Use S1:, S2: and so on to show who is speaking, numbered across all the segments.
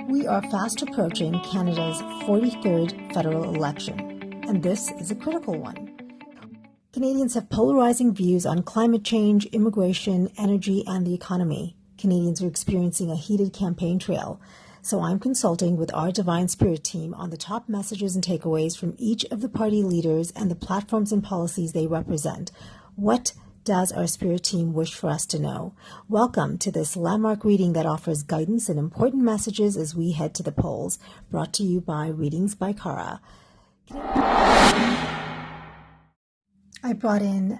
S1: We are fast approaching Canada's 43rd federal election, and this is a critical one. Canadians have polarizing views on climate change, immigration, energy, and the economy. Canadians are experiencing a heated campaign trail, so I'm consulting with our Divine Spirit team on the top messages and takeaways from each of the party leaders and the platforms and policies they represent. What does our spirit team wish for us to know? Welcome to this landmark reading that offers guidance and important messages as we head to the polls, brought to you by Readings by Cara. I brought in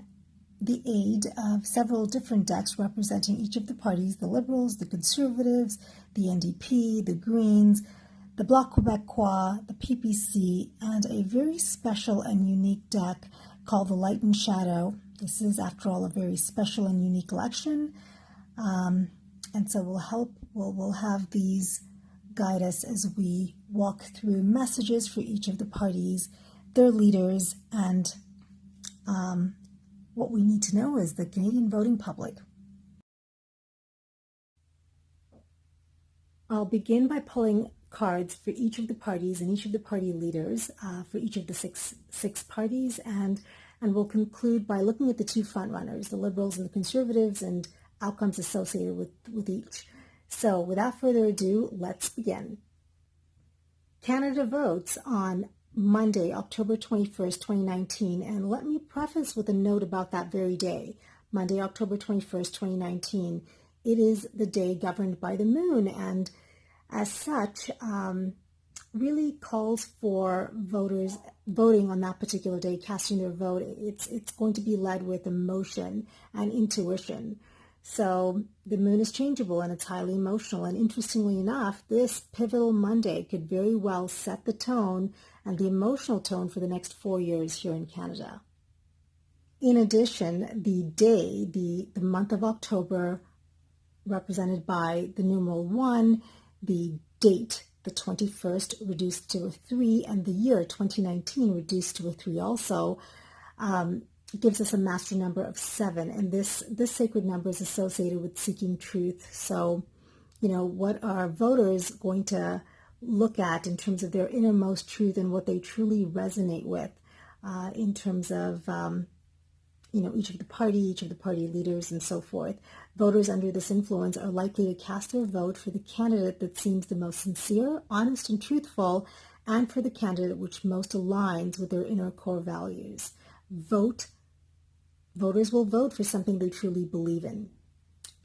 S1: the aid of several different decks representing each of the parties: the Liberals, the Conservatives, the NDP, the Greens, the Bloc Quebecois, the PPC, and a very special and unique deck called the Light and Shadow. This is, after all, a very special and unique election, and so we'll have these guide us as we walk through messages for each of the parties, their leaders, and what we need to know is the Canadian voting public. I'll begin by pulling cards for each of the parties and each of the party leaders for each of the six parties, and we'll conclude by looking at the two frontrunners, the Liberals and the Conservatives, and outcomes associated with each. So without further ado, let's begin. Canada votes on Monday, October 21st, 2019, and let me preface with a note about that very day, Monday, October 21st, 2019. It is the day governed by the moon, and as such, really calls for voters voting on that particular day, casting their vote. It's going to be led with emotion and intuition. So the moon is changeable and it's highly emotional. And interestingly enough, this pivotal Monday could very well set the tone and the emotional tone for the next 4 years here in Canada. In addition, the day, the month of October, represented by the numeral 1, the date, the 21st, reduced to a 3, and the year 2019 reduced to a 3 also, gives us a master number of 7. And this sacred number is associated with seeking truth. So, what are voters going to look at in terms of their innermost truth and what they truly resonate with in terms of, each of the party leaders and so forth. Voters under this influence are likely to cast their vote for the candidate that seems the most sincere, honest, and truthful, and for the candidate which most aligns with their inner core values. Voters will vote for something they truly believe in.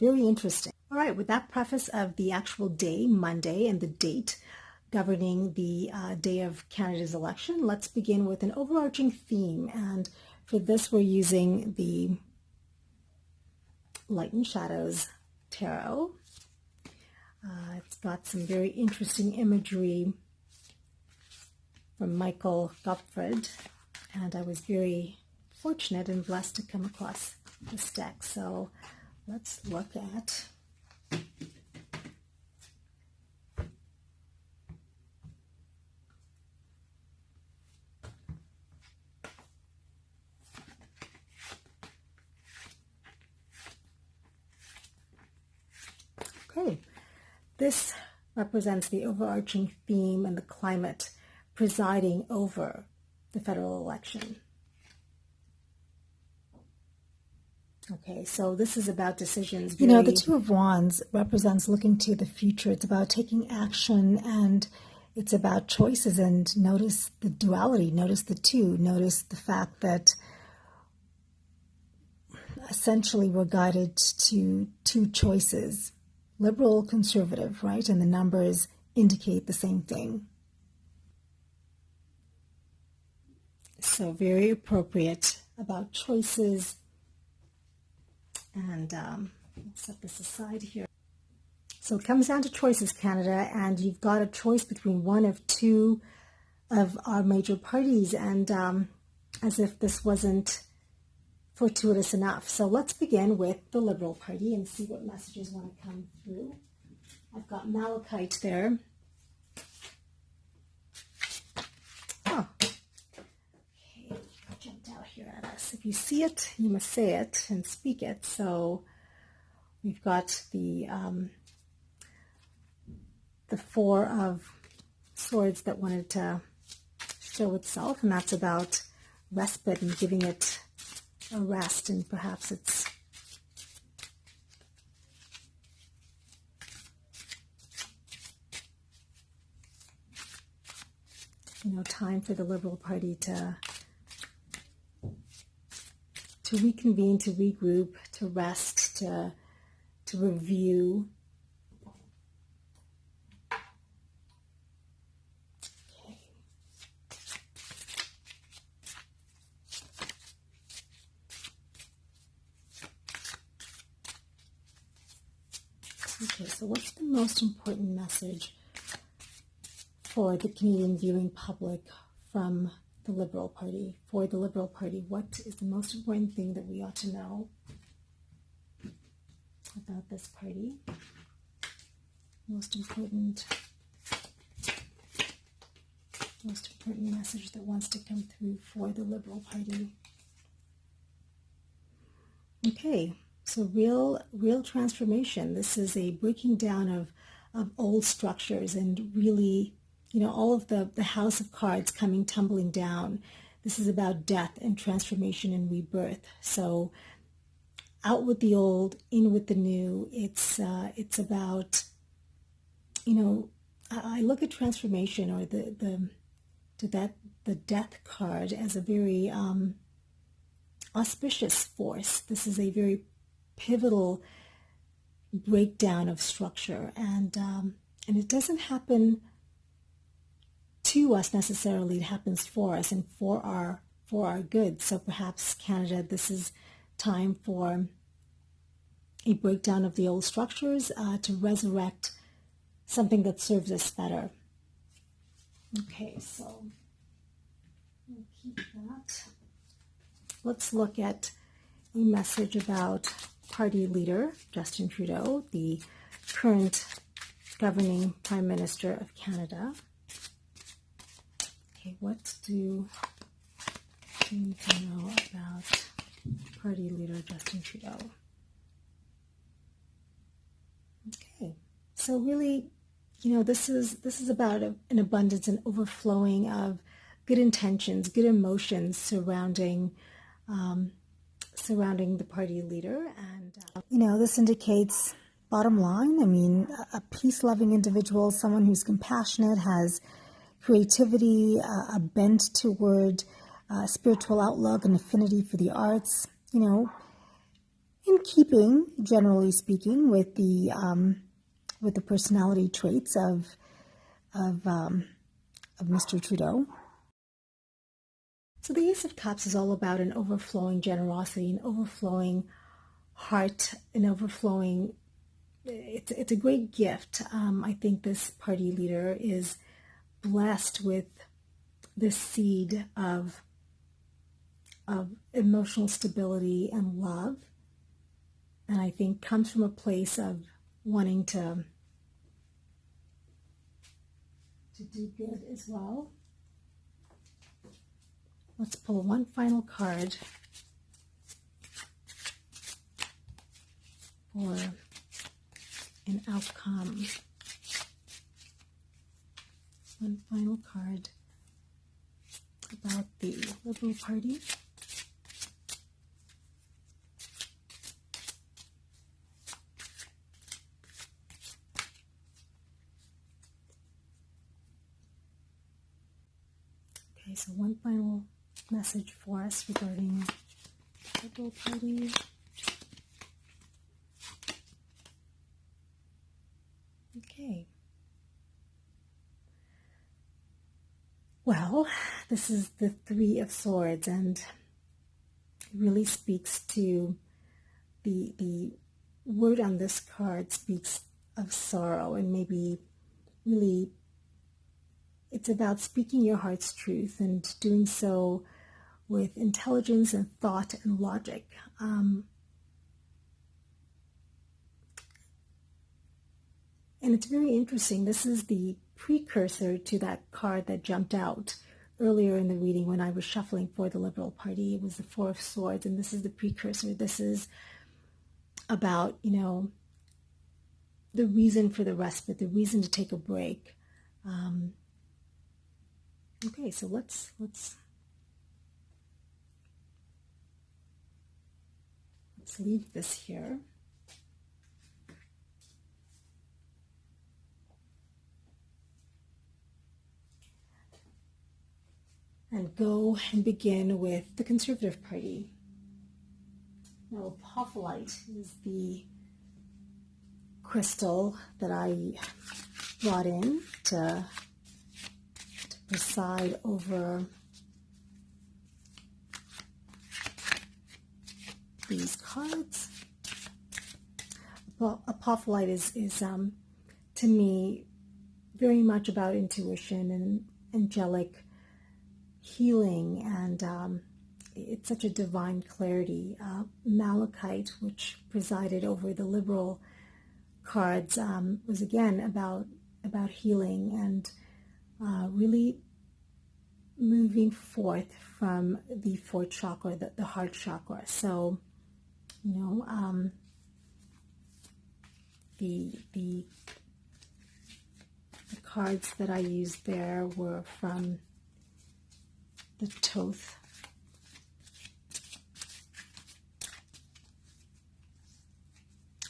S1: Very interesting. All right, with that preface of the actual day, Monday, and the date governing the day of Canada's election, let's begin with an overarching theme. And for this, we're using the Light and Shadows Tarot. It's got some very interesting imagery from Michael Gottfried, and I was very fortunate and blessed to come across this deck. So let's look at Okay, this represents the overarching theme and the climate presiding over the federal election. Okay, so this is about decisions. The Two of Wands represents looking to the future. It's about taking action, and it's about choices. And notice the duality, notice the two, notice the fact that essentially we're guided to two choices. Liberal, conservative, right? And the numbers indicate the same thing. So very appropriate about choices. And let's set this aside here. So it comes down to choices, Canada, and you've got a choice between one of two of our major parties, and as if this wasn't fortuitous enough. So let's begin with the Liberal Party and see what messages want to come through. I've got Malachite there. Oh, okay, jumped out here at us. If you see it, you must say it and speak it. So we've got the the Four of Swords that wanted to show itself, and that's about respite and giving it a rest, and perhaps it's time for the Liberal Party to reconvene, to regroup, to rest, to review. Okay, so what's the most important message for the Canadian viewing public from the Liberal Party? For the Liberal Party, what is the most important thing that we ought to know about this party? Most important message that wants to come through for the Liberal Party. Okay, so real transformation. This is a breaking down of old structures, and really, all of the house of cards coming tumbling down. This is about death and transformation and rebirth. So out with the old, in with the new. It's about, I look at transformation, or the death card, as a very auspicious force. This is a very pivotal breakdown of structure, and it doesn't happen to us necessarily. It happens for us and for our good. So perhaps Canada, this is time for a breakdown of the old structures, to resurrect something that serves us better. Okay, so we'll keep that. Let's look at a message about party leader Justin Trudeau, the current governing Prime Minister of Canada. Okay, what do we need to know about party leader Justin Trudeau? Okay, so really, this is about an abundance and overflowing of good intentions, good emotions surrounding the party leader, and this indicates, bottom line, a peace-loving individual, someone who's compassionate, has creativity, a bent toward spiritual outlook, and affinity for the arts, in keeping, generally speaking, with the personality traits of Mr. Trudeau. So the Ace of Cups is all about an overflowing generosity, an overflowing heart, an overflowing. It's a great gift. I think this party leader is blessed with this seed of emotional stability and love, and I think comes from a place of wanting to do good as well. Let's pull one final card for an outcome. One final card about the Liberal Party. Okay, so one final message for us regarding the Liberal Party. Okay. Well, this is the Three of Swords, and it really speaks to the word on this card speaks of sorrow, and maybe really it's about speaking your heart's truth and doing so with intelligence and thought and logic. And it's very interesting. This is the precursor to that card that jumped out earlier in the reading when I was shuffling for the Liberal Party. It was the Four of Swords, and this is the precursor. This is about, the reason for the respite, the reason to take a break. Okay, so let's leave this here. And go and begin with the Conservative Party. Now, Apophylite is the crystal that I brought in to preside over these cards. Apophylite is to me very much about intuition and angelic healing, and it's such a divine clarity. Malachite, which presided over the Liberal cards, was again about healing and really moving forth from the fourth chakra, the heart chakra. So, you know, the cards that I used there were from the Thoth.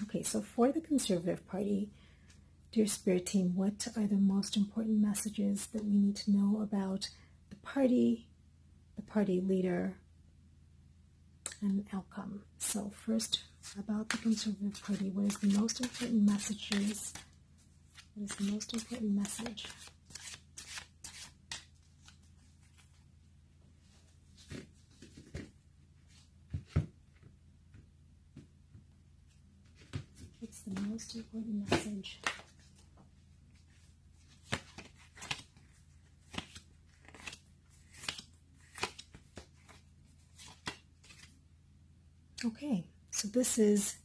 S1: Okay, so for the Conservative Party, dear Spirit Team, what are the most important messages that we need to know about the party leader, and outcome? So first, about the Conservative Party, what is the most important messages? What is the most important message? What's the most important message? Okay, so this is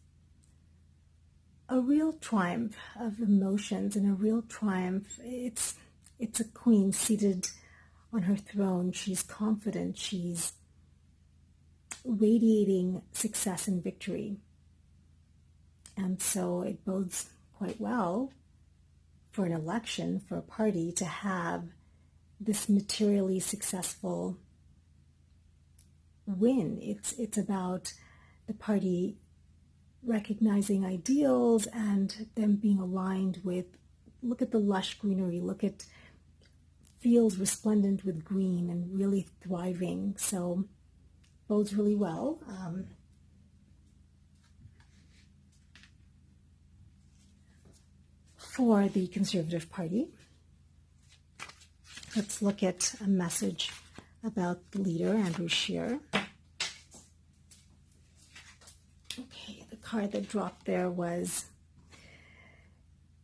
S1: a real triumph of emotions and a real triumph. It's a queen seated on her throne. She's confident. She's radiating success and victory. And so it bodes quite well for an election, for a party to have this materially successful win. It's about the party recognizing ideals and them being aligned with, look at the lush greenery, look at fields resplendent with green and really thriving. So bodes really well. For the Conservative Party, let's look at a message about the leader, Andrew Scheer. Okay, the card that dropped there was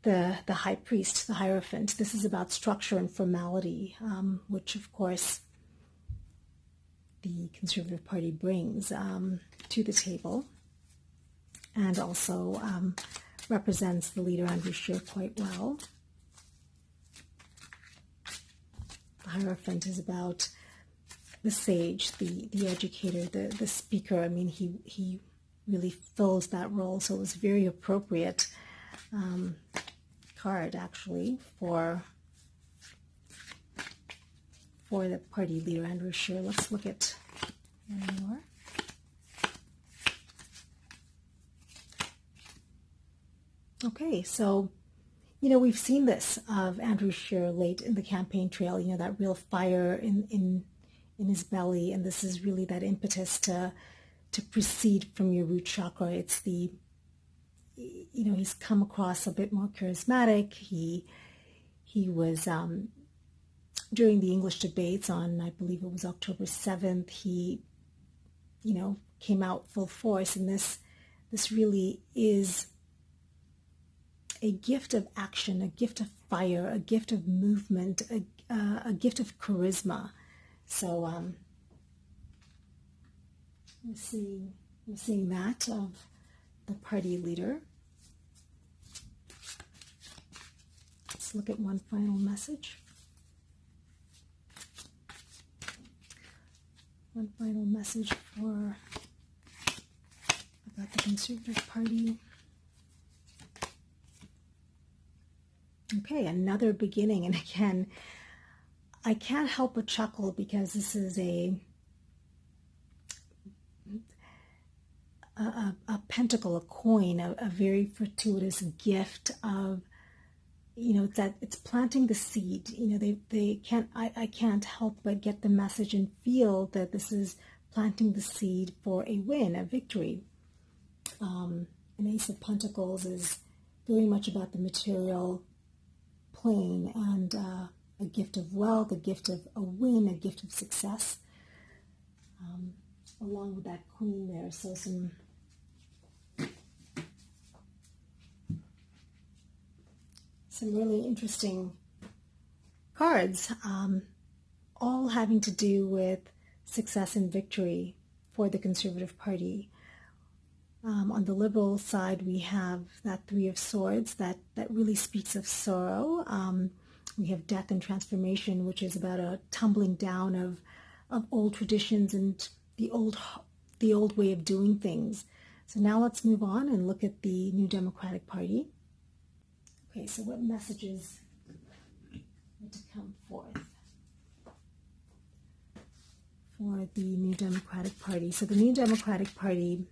S1: the High Priest, the Hierophant. This is about structure and formality, which of course the Conservative Party brings to the table, and also represents the leader, Andrew Scheer, quite well. The Hierophant is about the sage, the educator, the speaker. I mean, he really fills that role, so it was a very appropriate card, actually, for the party leader, Andrew Scheer. Let's look at more. Okay, so, you know, we've seen this of Andrew Scheer late in the campaign trail, you know, that real fire in his belly, and this is really that impetus to proceed from your root chakra. It's the, you know, he's come across a bit more charismatic. He was, during the English debates on, I believe it was October 7th, he, you know, came out full force, and this really is a gift of action, a gift of fire, a gift of movement, a gift of charisma. So we're seeing that of the party leader. Let's look at one final message. One final message about the Conservative Party. Okay, another beginning. And again, I can't help but chuckle because this is a pentacle, a coin, a very fortuitous gift of, that it's planting the seed. They can't, I can't help but get the message and feel that this is planting the seed for a win, a victory. An Ace of Pentacles is very much about the material plane and a gift of wealth, a gift of a win, a gift of success, along with that queen there. So some really interesting cards, all having to do with success and victory for the Conservative Party. On the Liberal side, we have that Three of Swords that really speaks of sorrow. We have death and transformation, which is about a tumbling down of old traditions and the old way of doing things. So now let's move on and look at the New Democratic Party. Okay, so what messages need to come forth for the New Democratic Party? So the New Democratic Party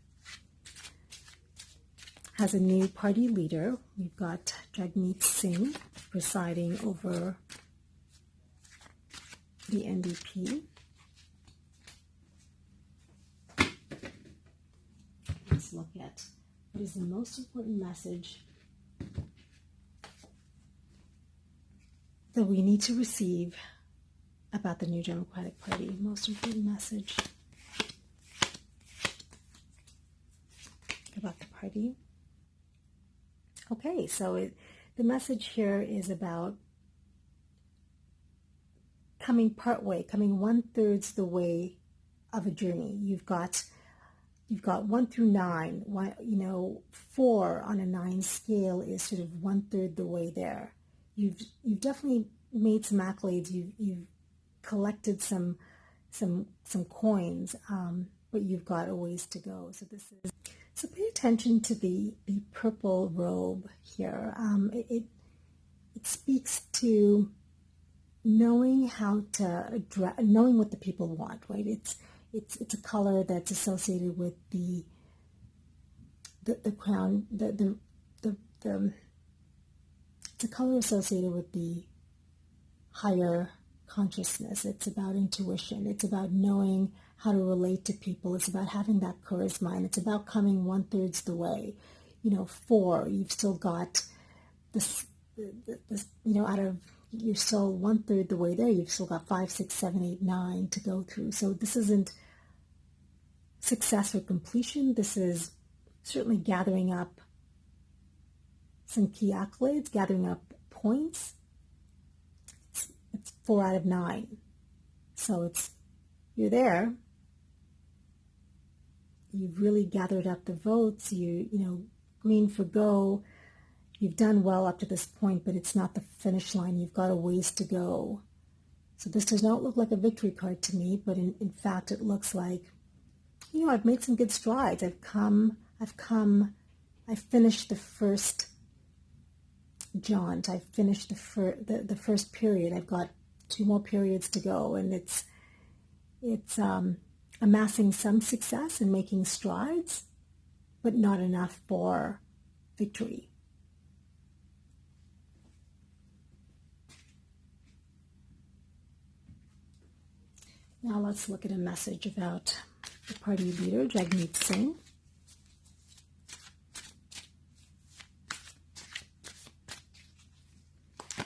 S1: has a new party leader. We've got Jagmeet Singh presiding over the NDP. Let's look at what is the most important message that we need to receive about the New Democratic Party. Most important message about the party. Okay, so the message here is about coming part way, coming 1/3 the way of a journey. You've got 1 through 9. 4 on a 9 scale is sort of 1/3 the way there. You've definitely made some accolades. You've collected some coins, but you've got a ways to go. So pay attention to the purple robe here. It speaks to knowing how to address, knowing what the people want, right? It's a color that's associated with the crown, it's a color associated with the higher consciousness. It's about intuition. It's about knowing how to relate to people. It's about having that charisma, and it's about coming 1/3 the way. 4, you've still got this you're still 1/3 the way there. You've still got 5, 6, 7, 8, 9 to go through. So this isn't success or completion. This is certainly gathering up some key accolades, gathering up points. It's 4 out of 9. So you're there. You've really gathered up the votes. Green for go. You've done well up to this point, but it's not the finish line. You've got a ways to go. So this does not look like a victory card to me, but in fact, it looks like, I've made some good strides. I've finished the first jaunt. I've finished the first period. I've got 2 more periods to go, and it's amassing some success and making strides, but not enough for victory. Now let's look at a message about the party leader, Jagmeet Singh.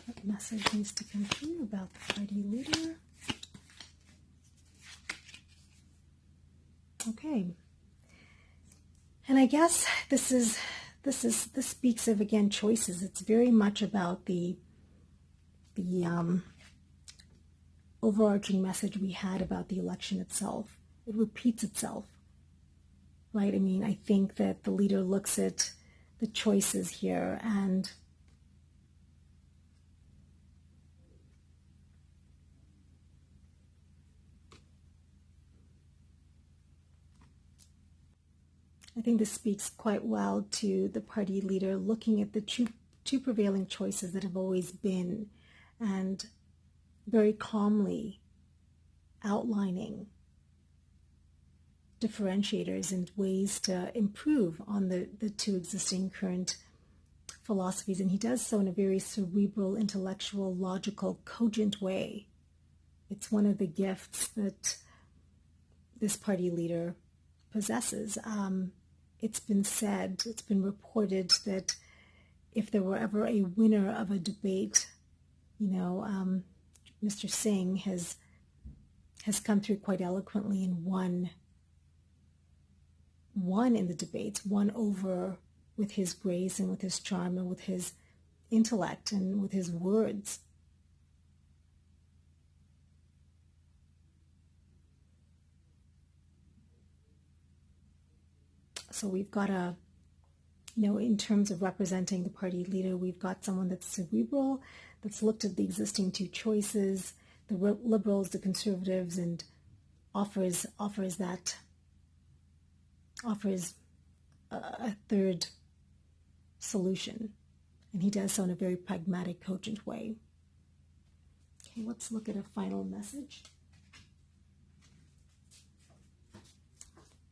S1: What message needs to come through about the party leader? Okay. And I guess this speaks of, again, choices. It's very much about the overarching message we had about the election itself. It repeats itself, right? I mean, I think that the leader looks at the choices here, and I think this speaks quite well to the party leader looking at the two prevailing choices that have always been, and very calmly outlining differentiators and ways to improve on the two existing current philosophies. And he does so in a very cerebral, intellectual, logical, cogent way. It's one of the gifts that this party leader possesses. It's been said, it's been reported that if there were ever a winner of a debate, Mr. Singh has come through quite eloquently and won in the debates, won over with his grace and with his charm and with his intellect and with his words. So we've got in terms of representing the party leader, we've got someone that's cerebral, that's looked at the existing two choices, the Liberals, the Conservatives, and offers a third solution. And he does so in a very pragmatic, cogent way. Okay, let's look at a final message.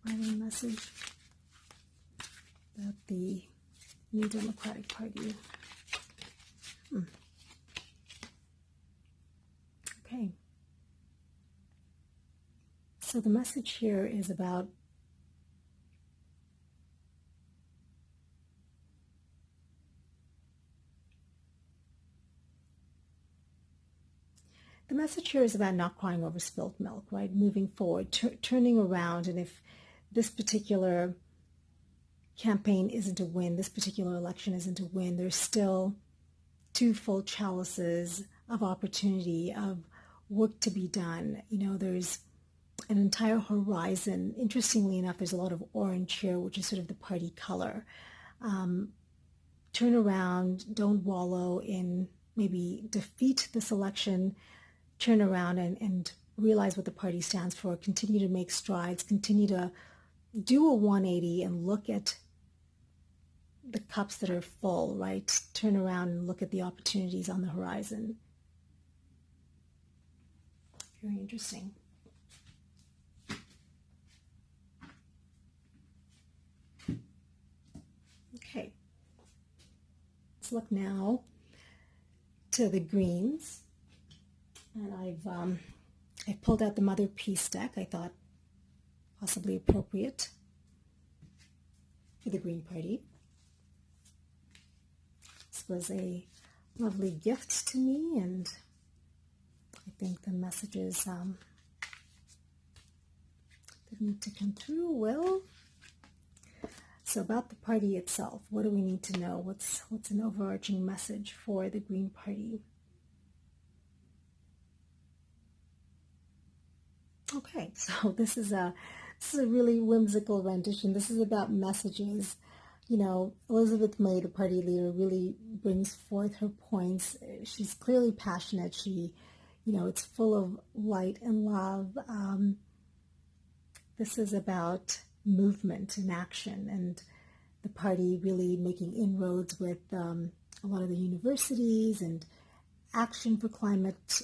S1: Final message about the New Democratic Party. Okay. So the message here is about not crying over spilt milk, right? Moving forward, turning around, and if this particular campaign isn't a win, this particular election isn't a win, there's still two full chalices of opportunity, of work to be done. There's an entire horizon. Interestingly enough, there's a lot of orange here, which is sort of the party color. Turn around, don't wallow in maybe defeat this election, turn around and realize what the party stands for, continue to make strides, continue to do a 180 and look at the cups that are full, right? Turn around and look at the opportunities on the horizon. Very interesting. Okay. Let's look now to the greens. And I've pulled out the Mother Peace deck. I thought possibly appropriate for the Green Party. This was a lovely gift to me, and I think the messages that need to come through will. So about the party itself, what do we need to know? What's an overarching message for the Green Party? Okay, so this is a really whimsical rendition. This is about messages. Elizabeth May, the party leader, really brings forth her points. She's clearly passionate. It's full of light and love. This is about movement and action, and the party really making inroads with a lot of the universities and action for climate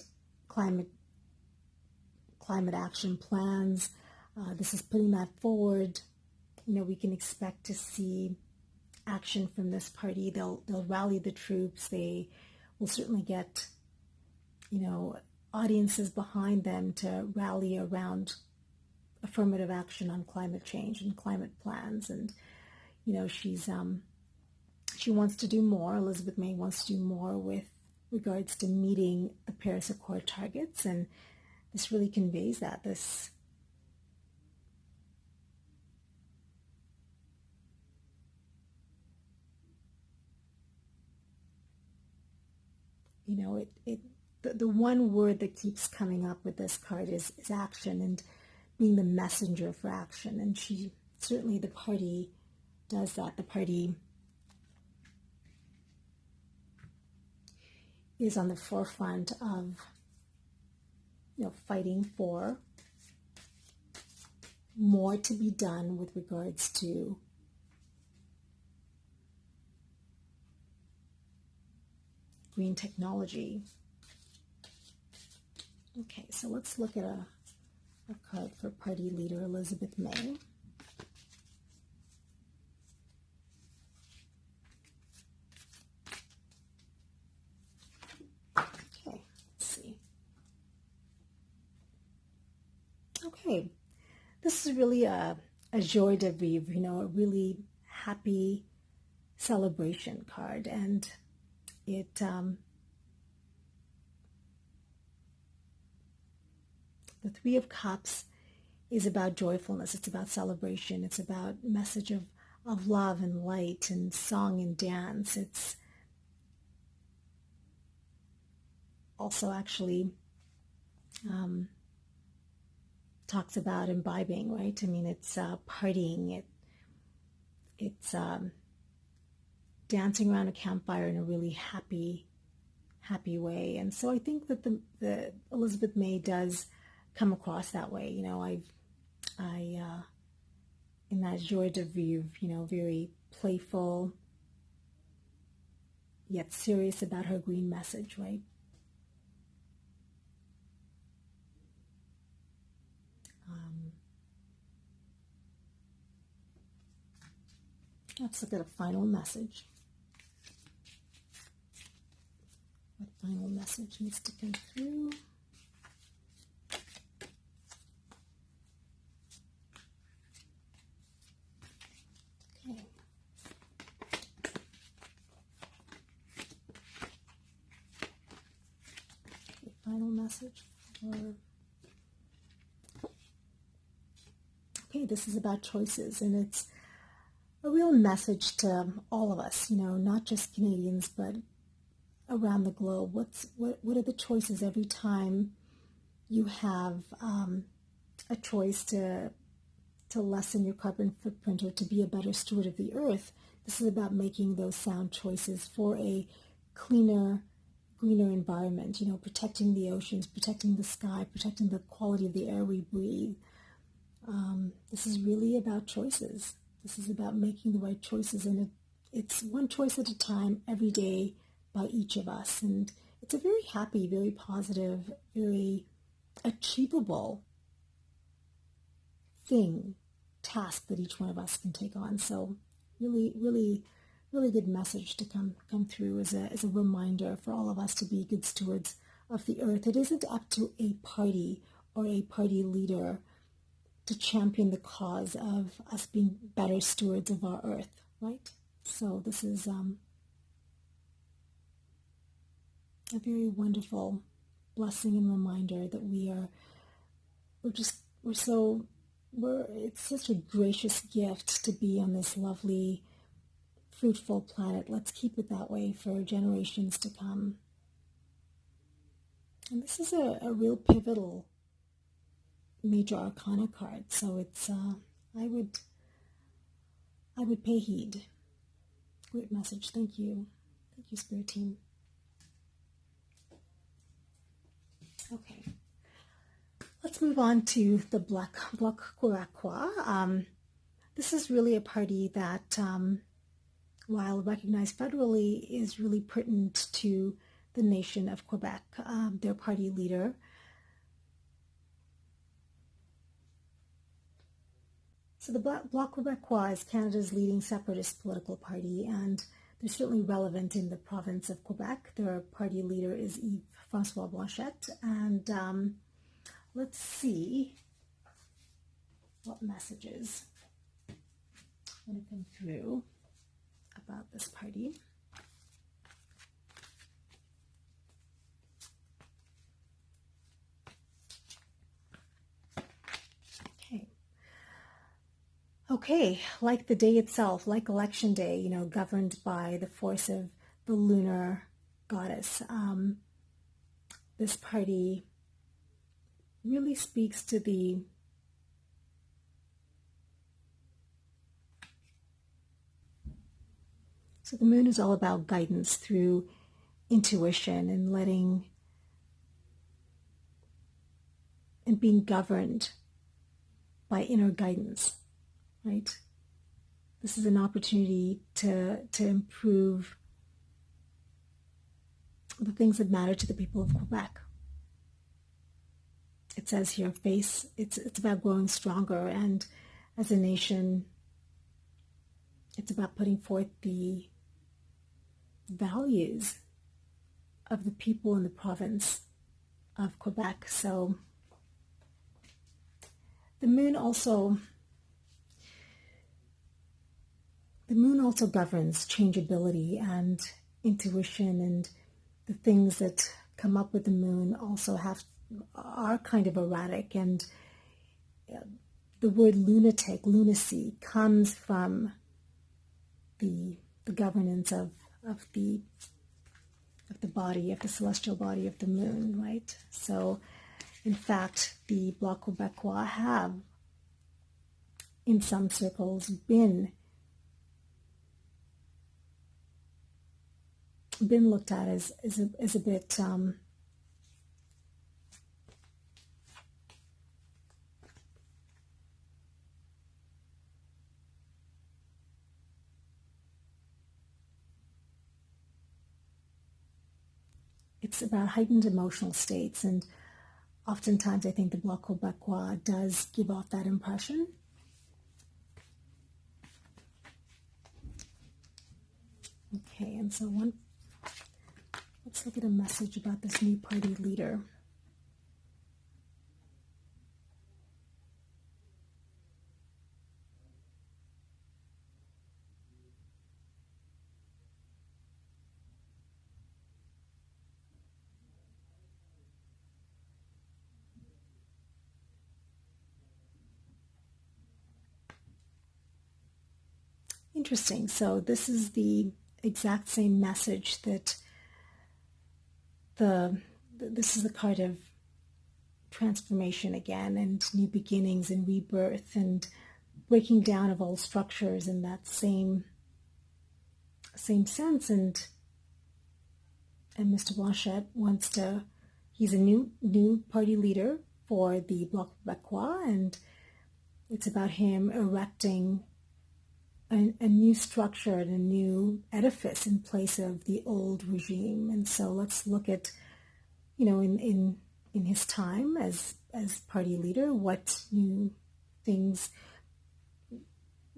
S1: action plans. This is putting that forward. We can expect to see action from this party. They'll rally the troops. They will certainly get, audiences behind them to rally around affirmative action on climate change and climate plans. And, she wants to do more. Elizabeth May wants to do more with regards to meeting the Paris Accord targets, and this really conveys that. The one word that keeps coming up with this card is action, and being the messenger for action. And the party does that. The party is on the forefront of, fighting for more to be done with regards to green technology. Okay, so let's look at a card for party leader Elizabeth May. Okay, let's see. Okay, this is really a joie de vivre, you know, a really happy celebration card, and it the Three of Cups is about joyfulness. It's about celebration. It's about message of love and light and song and dance. It's also actually talks about imbibing, right? I mean, it's partying. It's dancing around a campfire in a really happy way. And so I think that the Elizabeth May does come across that way. You know, I in that joie de vivre, you know, very playful yet serious about her green message, right? Let's look at a final message. What final message needs to come through? Okay. Okay, final message for... Okay, this is about choices, and it's a real message to all of us, you know, not just Canadians, but around the globe. What are the choices every time you have a choice to lessen your carbon footprint or to be a better steward of the earth? This is about making those sound choices for a cleaner, greener environment, you know, protecting the oceans, protecting the sky, protecting the quality of the air we breathe. This is really about choices. This is about making the right choices, and it's one choice at a time, every day, by each of us. And it's a very happy, very positive, very achievable task that each one of us can take on. So really, really, really good message to come through as a reminder for all of us to be good stewards of the earth. It isn't up to a party or a party leader to champion the cause of us being better stewards of our earth, right? So this is a very wonderful blessing and reminder that it's such a gracious gift to be on this lovely, fruitful planet. Let's keep it that way for generations to come. And this is a real pivotal major arcana card, so it's I would pay heed. Great message. Thank you, Spirit Team. Okay, let's move on to the Bloc Quebecois. This is really a party that, while recognized federally, is really pertinent to the nation of Quebec. Their party leader, so the Bloc Quebecois is Canada's leading separatist political party, and they're certainly relevant in the province of Quebec. Their party leader is Yves-Francois Blanchet, and let's see what messages are going to come through about this party. Okay, like the day itself, like election day, you know, governed by the force of the lunar goddess, this party really speaks to the So the moon is all about guidance through intuition and being governed by inner guidance. Right? This is an opportunity to improve the things that matter to the people of Quebec. It says here, it's about growing stronger, and as a nation, it's about putting forth the values of the people in the province of Quebec. So the moon also governs changeability and intuition, and the things that come up with the moon also are kind of erratic, and the word lunacy comes from the governance of the body, of the celestial body of the moon, right? So in fact, the Bloc Quebecois have in some circles been looked at as a bit it's about heightened emotional states, and oftentimes I think the Bloc Quebecois does give off that impression. Okay, and so let's look at a message about this new party leader. Interesting. So this is the exact same message that this is the card of transformation again, and new beginnings and rebirth and breaking down of old structures in that same sense. And Mr. Blanchet he's a new party leader for the Bloc Quebecois, and it's about him erecting a new structure and a new edifice in place of the old regime. And so let's look at, in his time as party leader, what new things,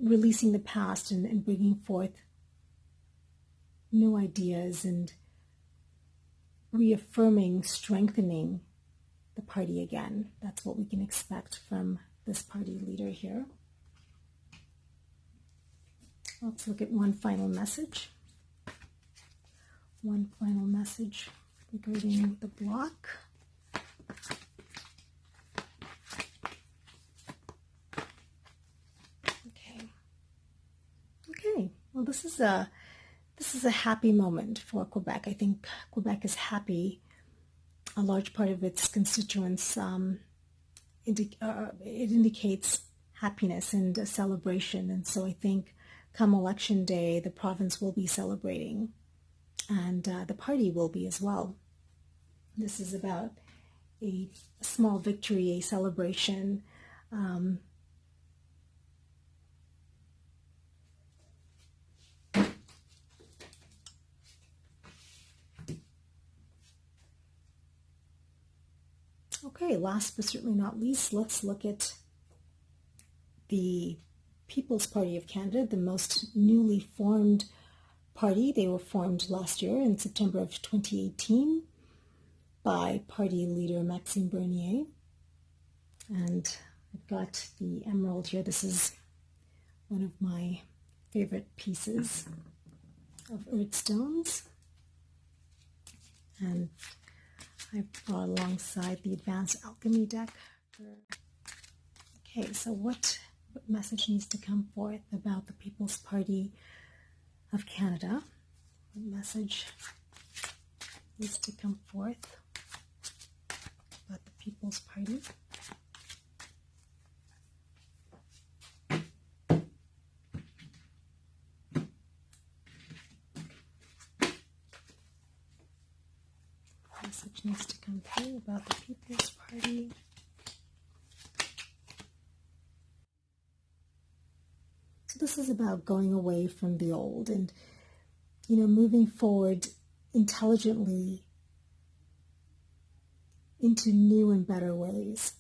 S1: releasing the past and bringing forth new ideas and reaffirming, strengthening the party again. That's what we can expect from this party leader here. Let's look at one final message. One final message regarding the block. Okay. Well, this is a happy moment for Quebec. I think Quebec is happy. A large part of its constituents, it indicates happiness and a celebration, and so I think come election day, the province will be celebrating, and the party will be as well. This is about a small victory, a celebration. Okay, last but certainly not least, let's look at the People's Party of Canada, the most newly formed party. They were formed last year in September of 2018 by party leader Maxime Bernier. And I've got the emerald here. This is one of my favorite pieces of earth stones. And I brought alongside the Advanced Alchemy deck. Okay, so what message needs to come forth about the People's Party of Canada? What message needs to come forth about the People's Party? Message needs to come through about the People's Party. So this is about going away from the old and, moving forward intelligently into new and better ways,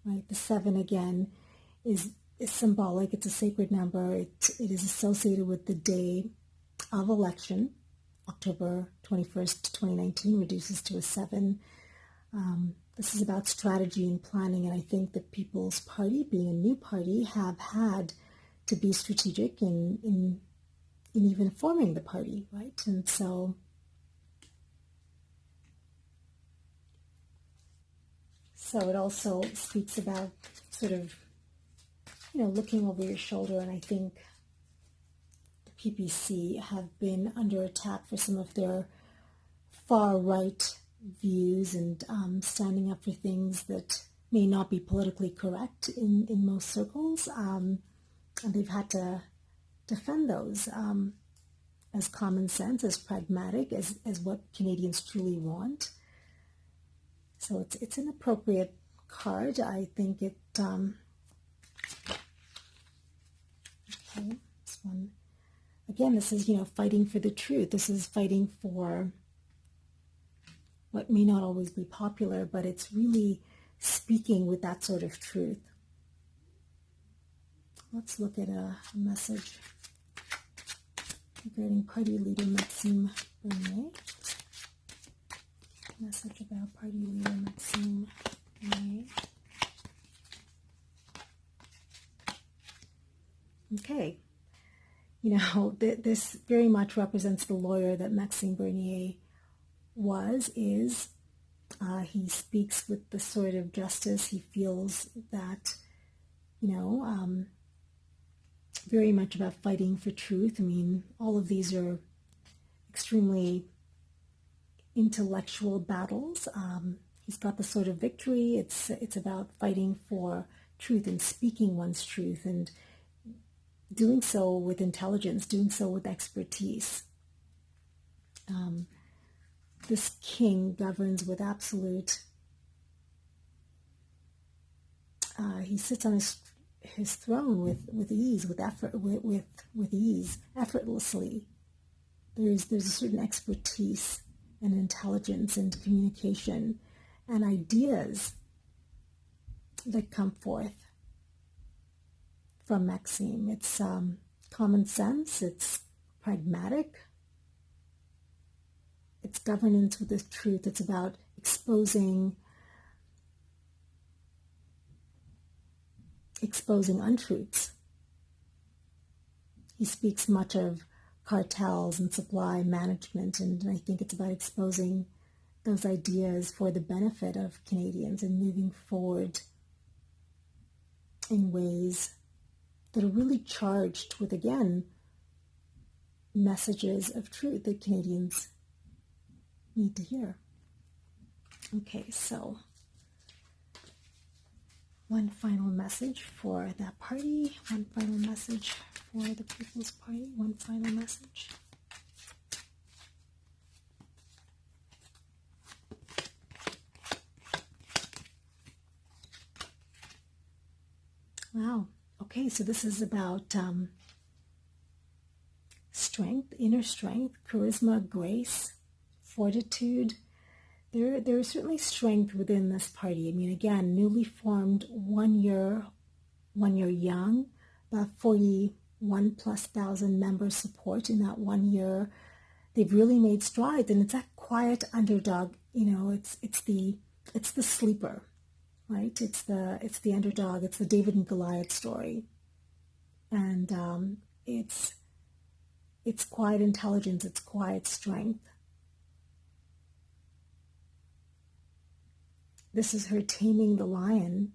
S1: right? The 7 again is symbolic. It's a sacred number. It is associated with the day of election. October 21st, 2019 reduces to a 7. This is about strategy and planning, and I think the People's Party, being a new party, have had to be strategic in even forming the party, right? And so it also speaks about sort of, looking over your shoulder, and I think the PPC have been under attack for some of their far-right views and standing up for things that may not be politically correct in most circles, and they've had to defend those as common sense, as pragmatic, as what Canadians truly want. So it's an appropriate card. I think it, okay, this one, again, this is, fighting for the truth. This is fighting for what may not always be popular, but it's really speaking with that sort of truth. Let's look at a message regarding party leader Maxime Bernier. Message about party leader Maxime Bernier. Okay. This very much represents the lawyer that Maxime Bernier is. He speaks with the sort of justice. He feels that, very much about fighting for truth. I mean, all of these are extremely intellectual battles. He's got the sort of victory. It's about fighting for truth and speaking one's truth and doing so with intelligence, doing so with expertise. This king governs with absolute, he sits on his throne with ease, with effort, with ease, effortlessly. There's a certain expertise and intelligence and communication and ideas that come forth from Maxime. It's common sense, it's pragmatic, it's governance with the truth. It's about exposing untruths. He speaks much of cartels and supply management, and I think it's about exposing those ideas for the benefit of Canadians and moving forward in ways that are really charged with, again, messages of truth that Canadians need to hear. Okay, so one final message for that party, one final message for the People's Party, one final message. Wow. Okay, so this is about strength, inner strength, charisma, grace, fortitude. There is certainly strength within this party. I mean, again, newly formed, 1 year young, about 41,000+ member support in that 1 year. They've really made strides, and it's that quiet underdog. It's the sleeper, right? It's the underdog. It's the David and Goliath story, and it's quiet intelligence. It's quiet strength. This is her taming the lion,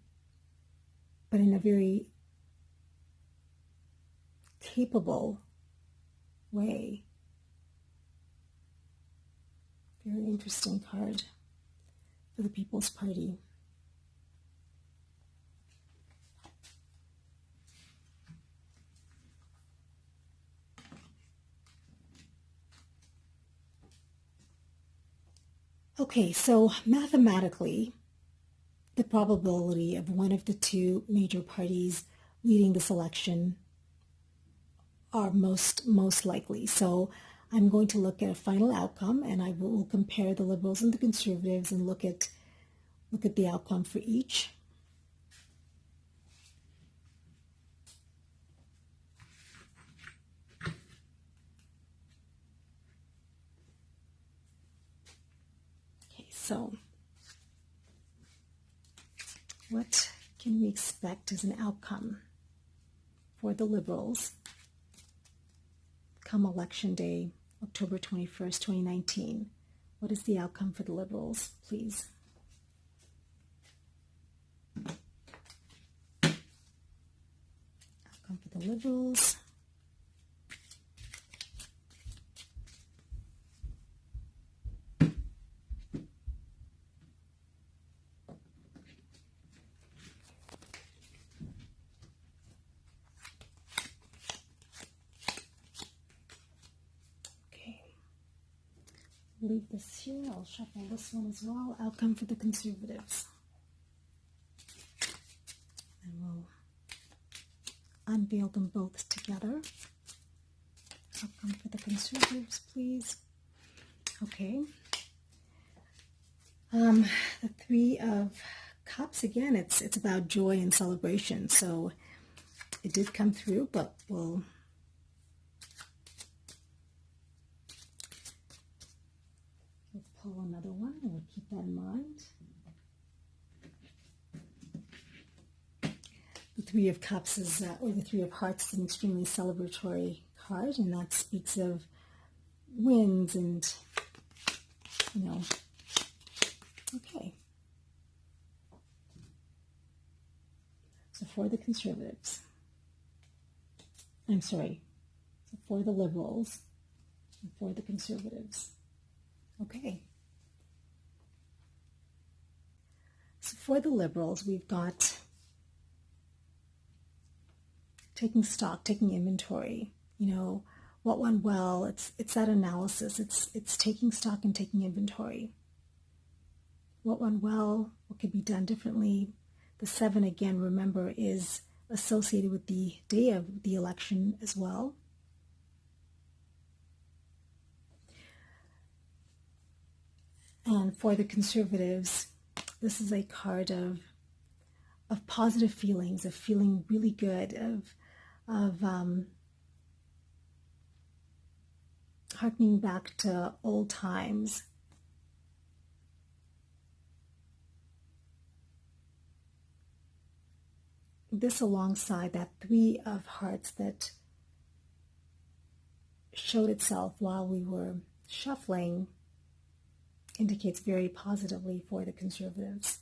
S1: but in a very capable way. Very interesting card for the People's Party. Okay, so mathematically, the probability of one of the two major parties leading this election are most likely. So I'm going to look at a final outcome, and I will compare the Liberals and the Conservatives and look at look at the outcome for each. Okay, so what can we expect as an outcome for the Liberals come Election Day, October 21st, 2019? What is the outcome for the Liberals, please? Outcome for the Liberals. Leave this here. I'll shuffle this one as well. Outcome for the Conservatives. And we'll unveil them both together. Outcome for the Conservatives, please. Okay. The Three of Cups, again, it's about joy and celebration. So it did come through, but we'll pull another one, and we'll keep that in mind. The Three of Cups is, or the Three of Hearts, is an extremely celebratory card, and that speaks of wins and, you know, okay. So for the Conservatives, I'm sorry, so for the Liberals and for the Conservatives. Okay. So for the Liberals, we've got taking stock, taking inventory. You know, what went well. It's that analysis. It's taking stock and taking inventory. What went well, what could be done differently. The 7, again, remember, is associated with the day of the election as well. And for the Conservatives, this is a card of positive feelings, of feeling really good, of harkening back to old times. This alongside that Three of Hearts that showed itself while we were shuffling indicates very positively for the Conservatives.